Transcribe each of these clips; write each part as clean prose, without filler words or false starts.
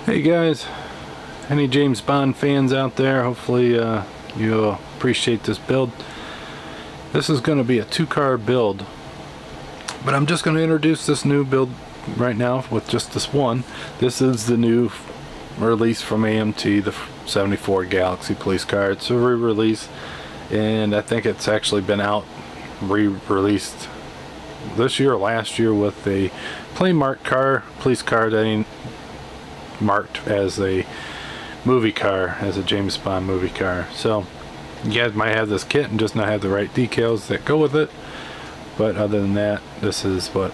Hey guys, any James Bond fans out there? Hopefully you'll appreciate this build. This is going to be a two-car build, but I'm just going to introduce this new build right now with just this one. This is the new release from AMT, the 74 Galaxie police car. It's a re-release, and I think it's actually been out re-released this year or last year with a plain marked car, police car that ain't marked as a movie car, as a James Bond movie car. So you guys might have this kit and just not have the right decals that go with it, but other than that, this is what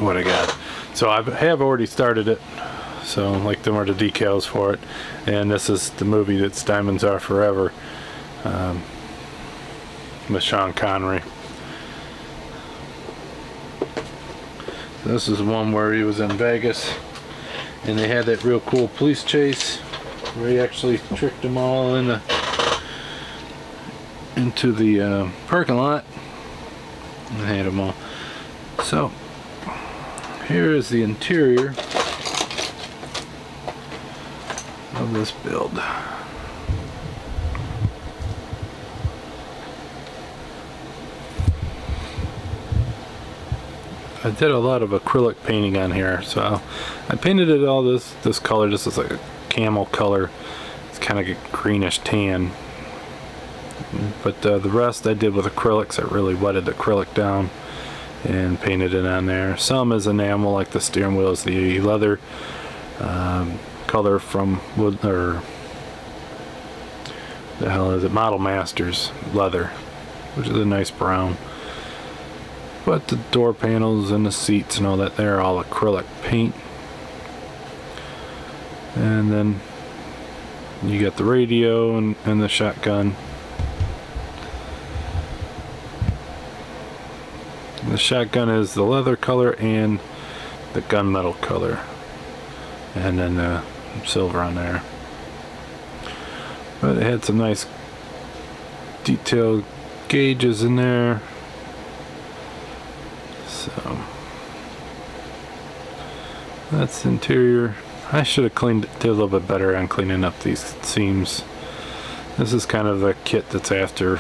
I got. So I have already started it, so like them are the decals for it, and this is the movie that's Diamonds Are Forever, with Sean Connery. This is one where he was in Vegas and they had that real cool police chase where he actually tricked them all into the parking lot and had them all. So here is the interior of this build. I did a lot of acrylic painting on here, so I painted it all this color. This is like a camel color. It's kind of a greenish tan, but the rest I did with acrylics. I really wetted the acrylic down and painted it on there. Some is enamel, like the steering wheel is the leather color from wood, or the hell is it, Model Masters leather, which is a nice brown. But the door panels and the seats and all that, they're all acrylic paint. And then you got the radio and the shotgun. The shotgun is the leather color and the gunmetal color, and then the silver on there. But it had some nice detailed gauges in there. So that's the interior. I should have did a little bit better on cleaning up these seams. This is kind of the kit that's after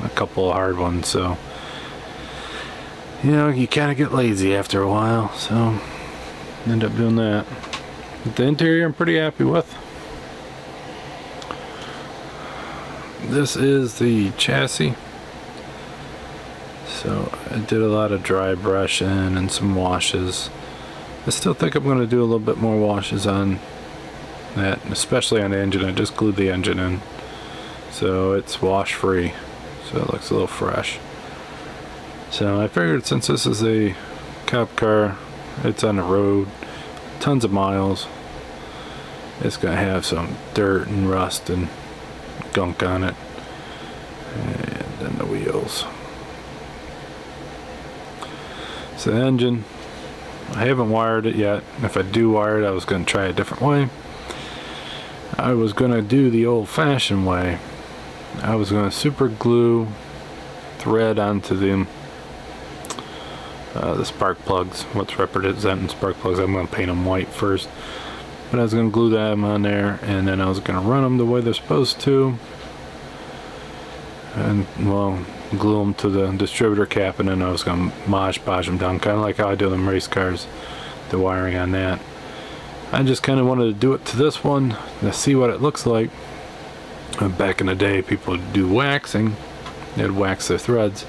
a couple of hard ones, so you know, you kind of get lazy after a while, so end up doing that. But the interior I'm pretty happy with. This is the chassis. So I did a lot of dry brushing and some washes. I still think I'm going to do a little bit more washes on that, especially on the engine. I just glued the engine in, so it's wash free, so it looks a little fresh. So I figured, since this is a cop car, it's on the road, tons of miles, it's going to have some dirt and rust and gunk on it. And then the wheels. So the engine, I haven't wired it yet. If I do wire it, I was going to try a different way. I was going to do the old-fashioned way. I was going to super glue thread onto the spark plugs. What's representing spark plugs, I'm going to paint them white first. But I was going to glue them on there, and then I was going to run them the way they're supposed to. And, well, glue them to the distributor cap, and then I was going to Mod Podge them down, kind of like how I do them race cars, the wiring on that. I just kind of wanted to do it to this one to see what it looks like. Back in the day, people would do waxing. They'd wax their threads,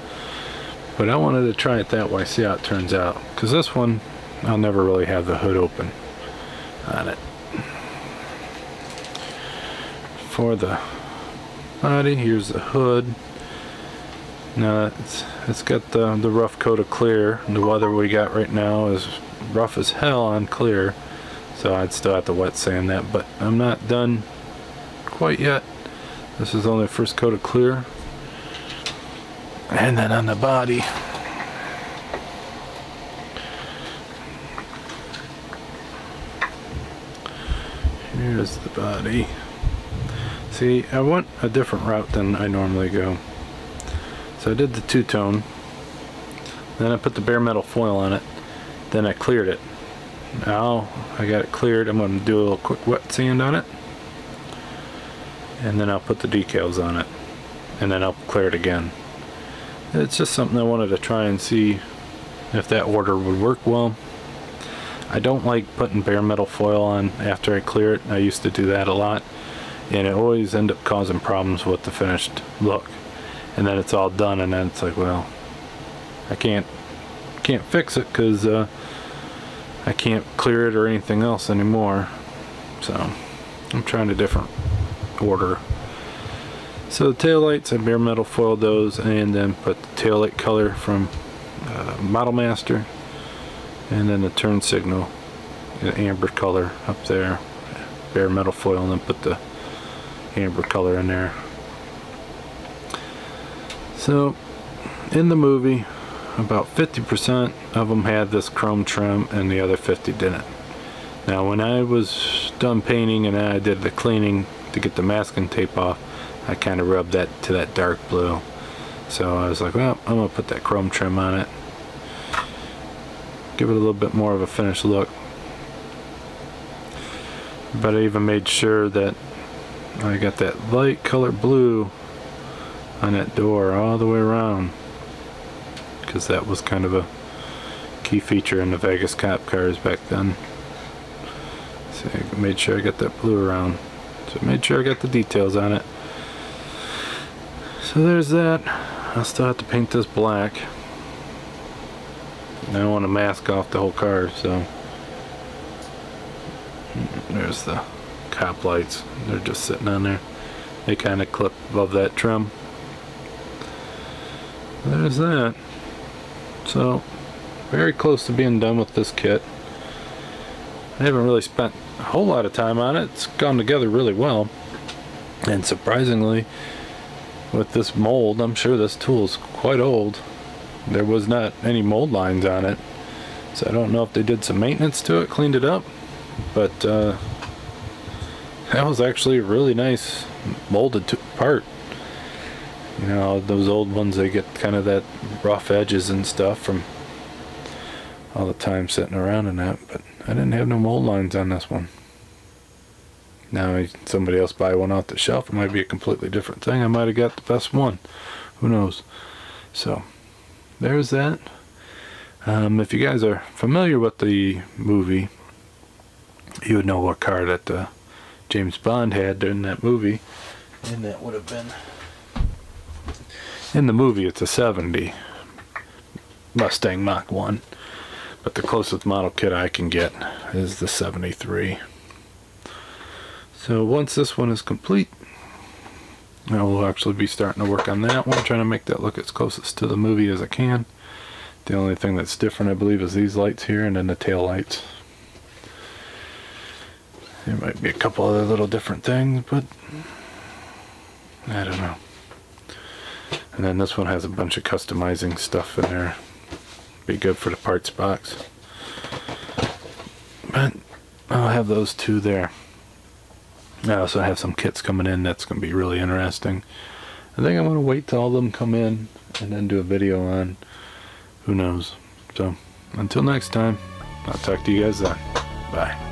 but I wanted to try it that way, see how it turns out, because this one I'll never really have the hood open on it. For the body, here's the hood. Now it's got the rough coat of clear. The weather we got right now is rough as hell on clear, so I'd still have to wet sand that, but I'm not done quite yet. This is only the first coat of clear. And then on the body, here's the body. See, I went a different route than I normally go. So I did the two-tone, then I put the bare metal foil on it, then I cleared it, now I got it cleared. I'm going to do a little quick wet sand on it, and then I'll put the decals on it, and then I'll clear it again. It's just something I wanted to try and see if that order would work well. I don't like putting bare metal foil on after I clear it. I used to do that a lot, and it always ended up causing problems with the finished look. And then it's all done, and then it's like, well, I can't fix it because I can't clear it or anything else anymore. So I'm trying a different order. So the taillights, I bare metal foiled those, and then put the taillight color from Model Master, and then the turn signal, the amber color up there, bare metal foil, and then put the amber color in there. So in the movie, about 50% of them had this chrome trim and the other 50 didn't. Now when I was done painting and I did the cleaning to get the masking tape off, I kind of rubbed that to that dark blue. So I was like, well, I'm going to put that chrome trim on it, give it a little bit more of a finished look. But I even made sure that I got that light color blue on that door all the way around, because that was kind of a key feature in the Vegas cop cars back then. So I made sure I got that blue around. So I made sure I got the details on it. So there's that. I'll still have to paint this black. I don't want to mask off the whole car, so there's the cop lights. They're just sitting on there. They kind of clip above that trim. There's that. So very close to being done with this kit. I haven't really spent a whole lot of time on it. It's gone together really well, and surprisingly, with this mold, I'm sure this tool is quite old. There was not any mold lines on it, so I don't know if they did some maintenance to it, cleaned it up, but that was actually a really nice molded part. You know, those old ones, they get kind of that rough edges and stuff from all the time sitting around in that, but I didn't have no mold lines on this one. Now somebody else buy one off the shelf, it might be a completely different thing. I might have got the best one, who knows. So there's that. If you guys are familiar with the movie, you would know what car that James Bond had during that movie, and that would have been, in the movie it's a 70 Mustang Mach 1, but the closest model kit I can get is the 73. So once this one is complete, I will actually be starting to work on that one, trying to make that look as closest to the movie as I can. The only thing that's different, I believe, is these lights here, and then the tail lights. There might be a couple other little different things, but I don't know. And then this one has a bunch of customizing stuff in there. Be good for the parts box. But I'll have those two there. I also have some kits coming in that's going to be really interesting. I think I'm going to wait till all of them come in and then do a video on. Who knows. So until next time, I'll talk to you guys then. Bye.